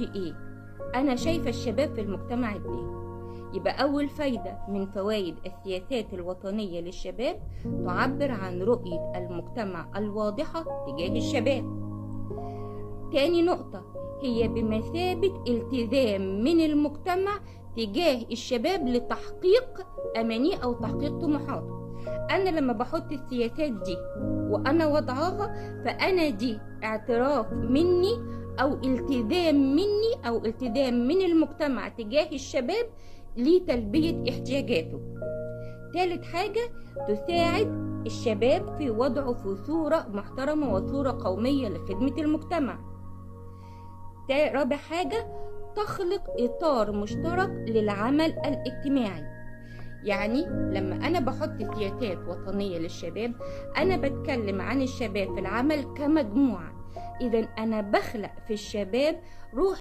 دوري ايه؟ انا شايفة الشباب في المجتمع ازاي؟ يبقى اول فايدة من فوائد السياسات الوطنية للشباب تعبر عن رؤية المجتمع الواضحة تجاه الشباب. تاني نقطة هي بمثابة التزام من المجتمع تجاه الشباب لتحقيق أمانيه أو تحقيق طموحاته. أنا لما بحط السياسات دي وأنا وضعها، فأنا دي اعتراف مني أو التزام مني أو التزام من المجتمع تجاه الشباب لتلبية احتياجاته. ثالث حاجة، تساعد الشباب في وضعه في صورة محترمة وصورة قومية لخدمة المجتمع. رابع حاجة، تخلق إطار مشترك للعمل الاجتماعي. يعني لما أنا بحط سياسات وطنية للشباب، أنا بتكلم عن الشباب في العمل كمجموعة. إذن أنا بخلق في الشباب روح